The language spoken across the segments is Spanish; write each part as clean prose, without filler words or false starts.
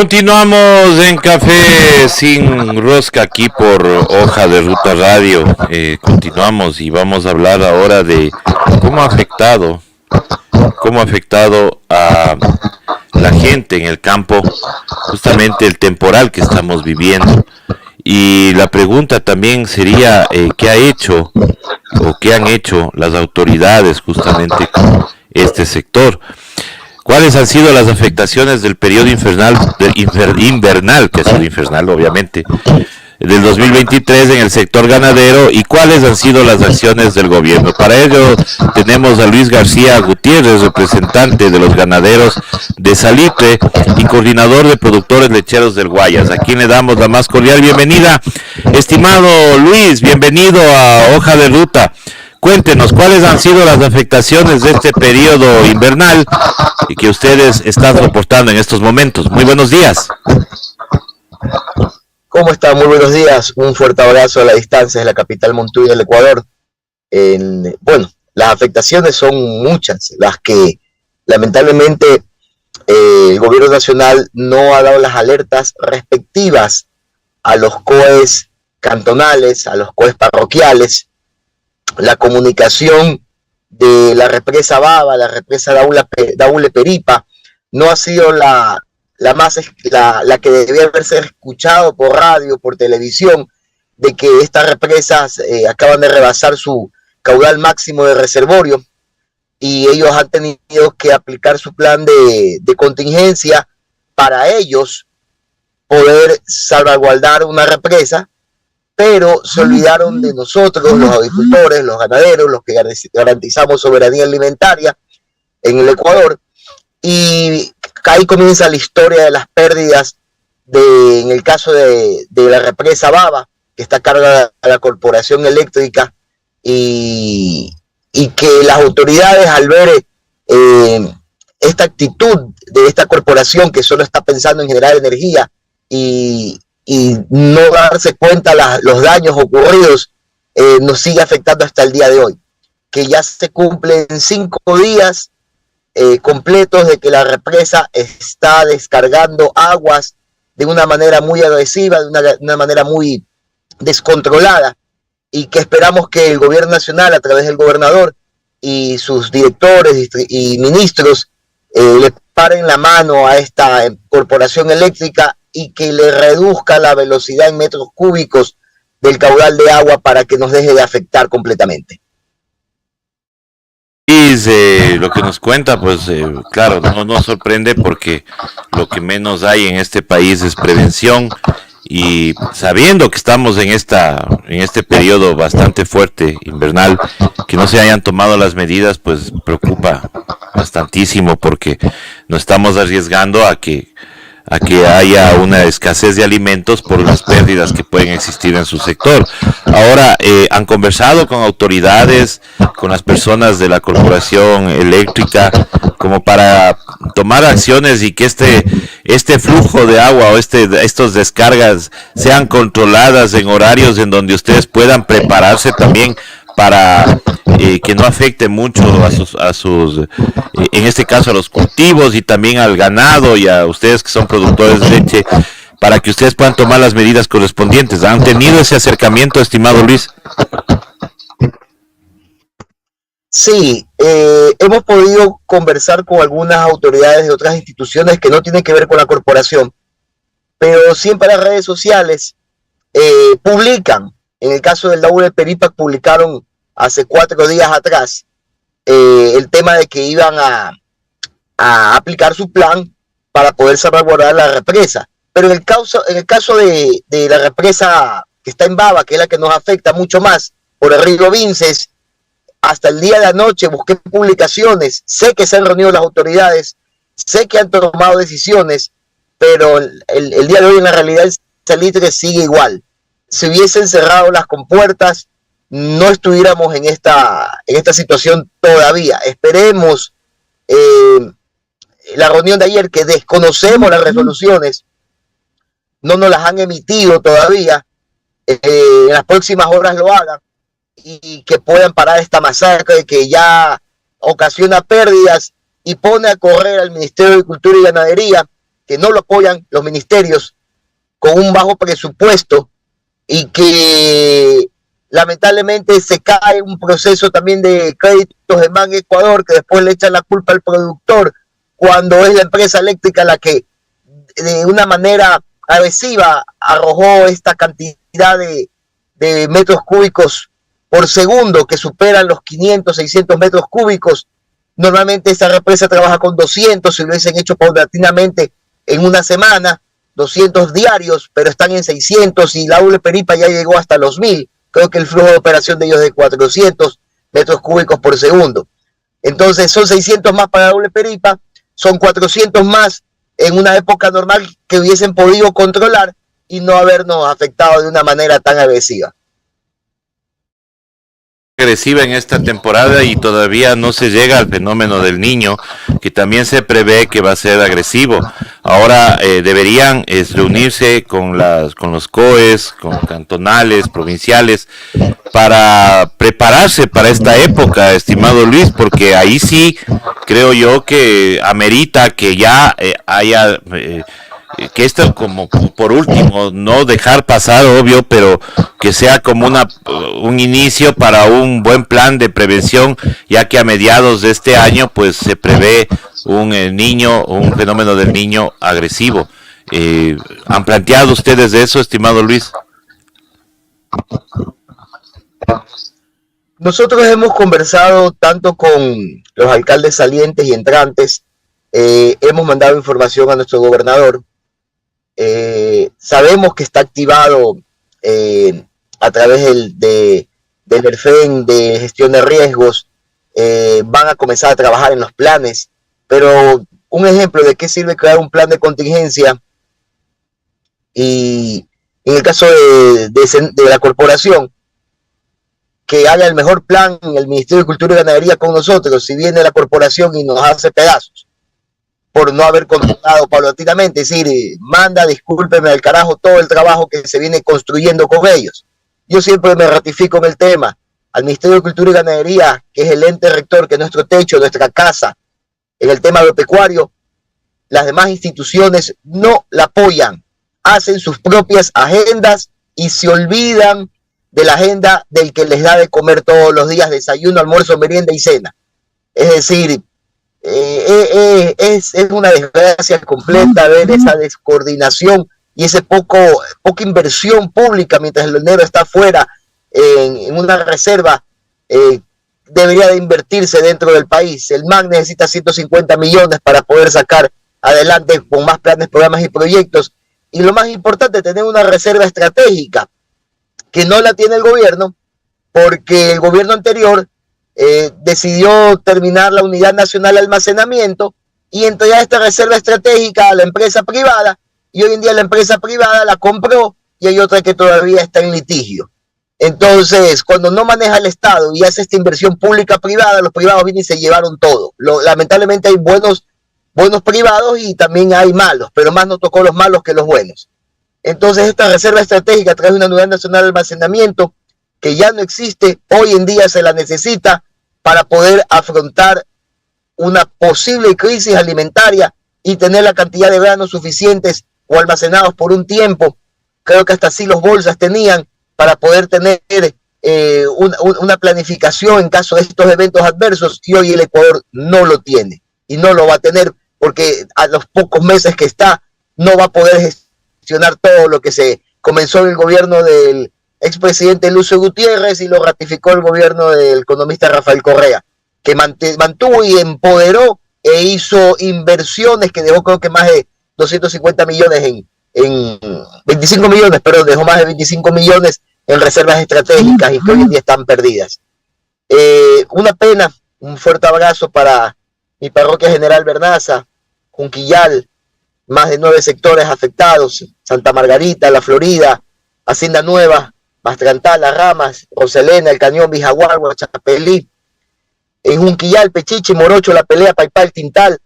Continuamos en Café sin Rosca aquí por Hoja de Ruta Radio. Continuamos y vamos a hablar ahora de cómo ha afectado a la gente en el campo justamente el temporal que estamos viviendo. Y la pregunta también sería, ¿qué ha hecho o qué han hecho las autoridades justamente con este sector? ¿Cuáles han sido las afectaciones del periodo invernal, que ha sido infernal obviamente, del 2023 en el sector ganadero, y cuáles han sido las acciones del gobierno? Para ello tenemos a Luis García Gutiérrez, representante de los ganaderos de Salitre y coordinador de productores lecheros del Guayas, a quien le damos la más cordial bienvenida. Estimado Luis, bienvenido a Hoja de Ruta. Cuéntenos, ¿cuáles han sido las afectaciones de este periodo invernal y que ustedes están reportando en estos momentos? Muy buenos días. ¿Cómo están? Muy buenos días. Un fuerte abrazo a la distancia de la capital Montuy del Ecuador. Bueno, las afectaciones son muchas, las que lamentablemente el gobierno nacional no ha dado las alertas respectivas a los COEs cantonales, a los COEs parroquiales. La comunicación de la represa Baba, la represa Daule Peripa, no ha sido la que debía haberse escuchado por radio, por televisión, de que estas represas acaban de rebasar su caudal máximo de reservorio y ellos han tenido que aplicar su plan de contingencia para ellos poder salvaguardar una represa, pero se olvidaron de nosotros, los agricultores, los ganaderos, los que garantizamos soberanía alimentaria en el Ecuador, y ahí comienza la historia de las pérdidas en el caso de la represa Baba, que está a cargo de la Corporación Eléctrica, y que las autoridades, al ver esta actitud de esta corporación que solo está pensando en generar energía y no darse cuenta los daños ocurridos, nos sigue afectando hasta el día de hoy, que ya se cumplen 5 días completos de que la represa está descargando aguas de una manera muy agresiva, de una manera muy descontrolada, y que esperamos que el gobierno nacional, a través del gobernador y sus directores y ministros, le paren la mano a esta corporación eléctrica y que le reduzca la velocidad en metros cúbicos del caudal de agua para que nos deje de afectar completamente. Y lo que nos cuenta, pues claro, no nos sorprende porque lo que menos hay en este país es prevención, y sabiendo que estamos en este periodo bastante fuerte invernal, que no se hayan tomado las medidas, pues preocupa bastantísimo, porque nos estamos arriesgando a que haya una escasez de alimentos por las pérdidas que pueden existir en su sector. Ahora, ¿han conversado con autoridades, con las personas de la Corporación Eléctrica, como para tomar acciones y que este flujo de agua o estos descargas sean controladas en horarios en donde ustedes puedan prepararse también para que no afecte mucho a sus en este caso a los cultivos y también al ganado y a ustedes que son productores de leche, para que ustedes puedan tomar las medidas correspondientes? ¿Han tenido ese acercamiento, estimado Luis? Sí, hemos podido conversar con algunas autoridades de otras instituciones que no tienen que ver con la corporación, pero siempre las redes sociales publican. En el caso del Daule Peripa publicaron hace 4 días atrás el tema de que iban a aplicar su plan para poder salvaguardar la represa. Pero en el caso de la represa que está en Baba, que es la que nos afecta mucho más, por el río Vinces, hasta el día de anoche busqué publicaciones, sé que se han reunido las autoridades, sé que han tomado decisiones, pero el día de hoy en la realidad el Salitre sigue igual. Si hubiesen cerrado las compuertas, no estuviéramos en esta situación todavía. Esperemos la reunión de ayer, que desconocemos las resoluciones, no nos las han emitido todavía, en las próximas horas lo hagan, y que puedan parar esta masacre que ya ocasiona pérdidas y pone a correr al Ministerio de Agricultura y Ganadería que no lo apoyan los ministerios, con un bajo presupuesto, y que lamentablemente se cae un proceso también de créditos en Ban Ecuador, que después le echan la culpa al productor, cuando es la empresa eléctrica la que de una manera agresiva arrojó esta cantidad de metros cúbicos por segundo, que superan los 500, 600 metros cúbicos. Normalmente esta represa trabaja con 200, si lo hubiesen hecho paulatinamente en una semana, 200 diarios, pero están en 600, y la doble Peripa ya llegó hasta los 1000. Creo que el flujo de operación de ellos es de 400 metros cúbicos por segundo. Entonces son 600 más para la doble Peripa, son 400 más en una época normal que hubiesen podido controlar y no habernos afectado de una manera tan agresiva. Agresiva en esta temporada y todavía no se llega al fenómeno del Niño, que también se prevé que va a ser agresivo. Ahora deberían reunirse con los COEs, con cantonales, provinciales, para prepararse para esta época, estimado Luis, porque ahí sí creo yo que amerita que ya haya que esto, como por último, no dejar pasar, obvio, pero que sea como un inicio para un buen plan de prevención, ya que a mediados de este año pues se prevé un fenómeno del Niño agresivo. ¿Han planteado ustedes de eso, estimado Luis? Nosotros hemos conversado tanto con los alcaldes salientes y entrantes, hemos mandado información a nuestro gobernador. Sabemos que está activado a través del ERFEN de gestión de riesgos, van a comenzar a trabajar en los planes, pero un ejemplo de qué sirve crear un plan de contingencia, y en el caso de la corporación, que haga el mejor plan en el Ministerio de Cultura y Ganadería con nosotros, si viene la corporación y nos hace pedazos por no haber controlado paulatinamente, es decir, manda, discúlpeme al carajo todo el trabajo que se viene construyendo con ellos. Yo siempre me ratifico en el tema, al Ministerio de Cultura y Ganadería, que es el ente rector, que es nuestro techo, nuestra casa, en el tema agropecuario, las demás instituciones no la apoyan, hacen sus propias agendas y se olvidan de la agenda del que les da de comer todos los días, desayuno, almuerzo, merienda y cena. Es decir, es una desgracia completa ver esa descoordinación y esa poca inversión pública mientras el dinero está fuera en una reserva. Debería de invertirse dentro del país. El MAN necesita 150 millones para poder sacar adelante con más planes, programas y proyectos, y lo más importante, tener una reserva estratégica que no la tiene el gobierno, porque el gobierno anterior decidió terminar la Unidad Nacional de Almacenamiento y entregar esta reserva estratégica a la empresa privada, y hoy en día la empresa privada la compró y hay otra que todavía está en litigio. Entonces, cuando no maneja el Estado y hace esta inversión pública-privada, los privados vienen y se llevaron todo. Lamentablemente hay buenos privados y también hay malos, pero más nos tocó los malos que los buenos. Entonces, esta reserva estratégica a través de una Unidad Nacional de Almacenamiento que ya no existe, hoy en día se la necesita para poder afrontar una posible crisis alimentaria y tener la cantidad de granos suficientes o almacenados por un tiempo. Creo que hasta así los bolsas tenían para poder tener una planificación en caso de estos eventos adversos, y hoy el Ecuador no lo tiene y no lo va a tener, porque a los pocos meses que está no va a poder gestionar todo lo que se comenzó en el gobierno del expresidente Lucio Gutiérrez y lo ratificó el gobierno del economista Rafael Correa, que mantuvo y empoderó e hizo inversiones que dejó creo que más de 250 millones en 25 millones, pero dejó más de 25 millones en reservas estratégicas y que hoy en día están perdidas. Una pena, un fuerte abrazo para mi parroquia General Bernaza, Junquillal, más de 9 sectores afectados, Santa Margarita, La Florida, Hacienda Nueva, Mastrantal, Las Ramas, Roselena, El Cañón, Vijaguagua, Chapelí, en Junquillal, Pechiche, Morocho, La Pelea, Paipal, Tintal,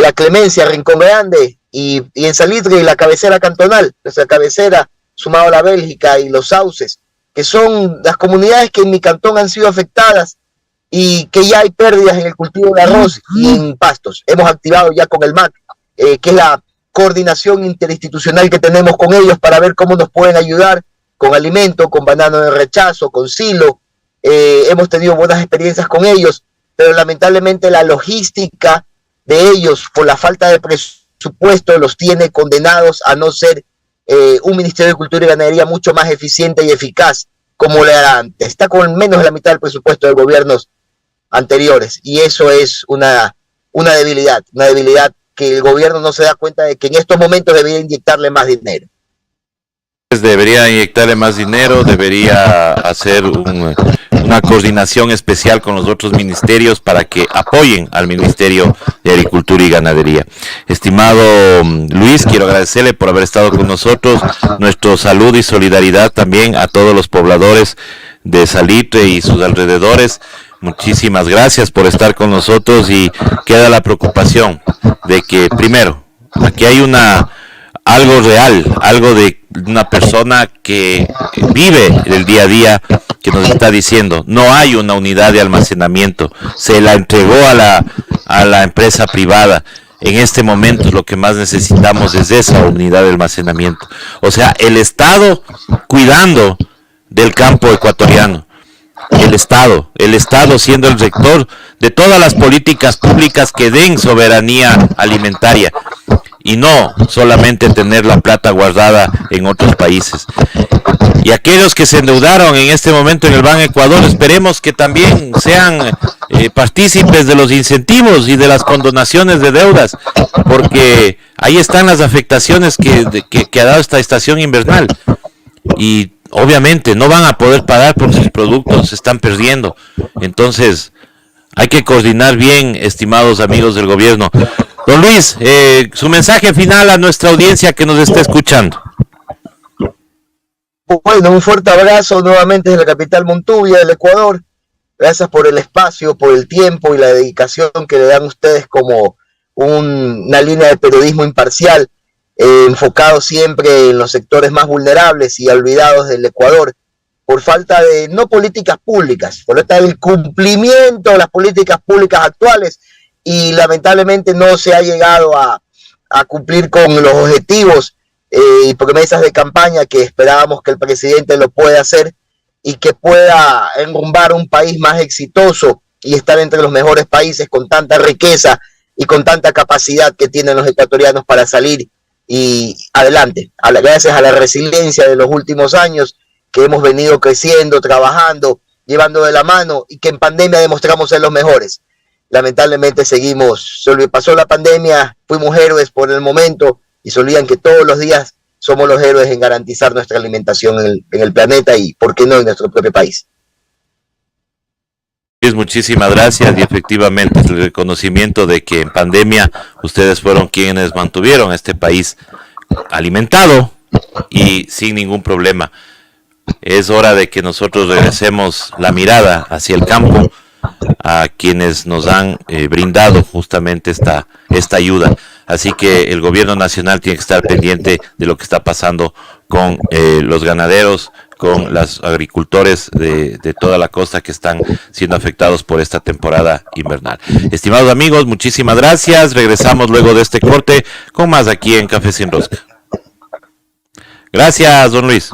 La Clemencia, Rincón Grande, y en Salitre y la cabecera cantonal, nuestra cabecera, sumado a la Bélgica y Los Sauces, que son las comunidades que en mi cantón han sido afectadas y que ya hay pérdidas en el cultivo de arroz y en pastos. Hemos activado ya con el MAC, que es coordinación interinstitucional que tenemos con ellos para ver cómo nos pueden ayudar con alimento, con banano de rechazo, con silo. Hemos tenido buenas experiencias con ellos, pero lamentablemente la logística de ellos, por la falta de presupuesto, los tiene condenados a no ser un Ministerio de Cultura y Ganadería mucho más eficiente y eficaz como lo era antes. Está con menos de la mitad del presupuesto de gobiernos anteriores, y eso es una debilidad que el gobierno no se da cuenta de que en estos momentos debería inyectarle más dinero. Debería inyectarle más dinero, debería hacer una coordinación especial con los otros ministerios para que apoyen al Ministerio de Agricultura y Ganadería. Estimado Luis, quiero agradecerle por haber estado con nosotros, nuestro saludo y solidaridad también a todos los pobladores de Salitre y sus alrededores. Muchísimas gracias por estar con nosotros, y queda la preocupación de que, primero, aquí hay algo real, algo de una persona que vive el día a día, que nos está diciendo, no hay una unidad de almacenamiento, se la entregó a la empresa privada. En este momento lo que más necesitamos es esa unidad de almacenamiento. O sea, el Estado cuidando del campo ecuatoriano. El Estado siendo el rector de todas las políticas públicas que den soberanía alimentaria, y no solamente tener la plata guardada en otros países. Y aquellos que se endeudaron en este momento en el Ban Ecuador, esperemos que también sean partícipes de los incentivos y de las condonaciones de deudas, porque ahí están las afectaciones que ha dado esta estación invernal, y obviamente no van a poder pagar porque sus productos se están perdiendo. Entonces hay que coordinar bien, estimados amigos del gobierno. Don Luis, su mensaje final a nuestra audiencia que nos está escuchando. Bueno, un fuerte abrazo nuevamente desde la capital Montuvia del Ecuador. Gracias por el espacio, por el tiempo y la dedicación que le dan ustedes como una línea de periodismo imparcial, enfocado siempre en los sectores más vulnerables y olvidados del Ecuador, por falta de, no políticas públicas, por falta del cumplimiento de las políticas públicas actuales, y lamentablemente no se ha llegado a cumplir con los objetivos y promesas de campaña que esperábamos que el presidente lo pueda hacer y que pueda enrumbar un país más exitoso y estar entre los mejores países con tanta riqueza y con tanta capacidad que tienen los ecuatorianos para salir y adelante, gracias a la resiliencia de los últimos años que hemos venido creciendo, trabajando, llevando de la mano, y que en pandemia demostramos ser los mejores. Lamentablemente pasó la pandemia, fuimos héroes por el momento, y se olvidan que todos los días somos los héroes en garantizar nuestra alimentación en el planeta y, ¿por qué no, en nuestro propio país? Muchísimas gracias, y efectivamente el reconocimiento de que en pandemia ustedes fueron quienes mantuvieron a este país alimentado y sin ningún problema. Es hora de que nosotros regresemos la mirada hacia el campo, a quienes nos han brindado justamente esta ayuda. Así que el gobierno nacional tiene que estar pendiente de lo que está pasando con los ganaderos, con los agricultores de toda la costa que están siendo afectados por esta temporada invernal. Estimados amigos, muchísimas gracias. Regresamos luego de este corte con más aquí en Café Sin Rosca. Gracias, don Luis.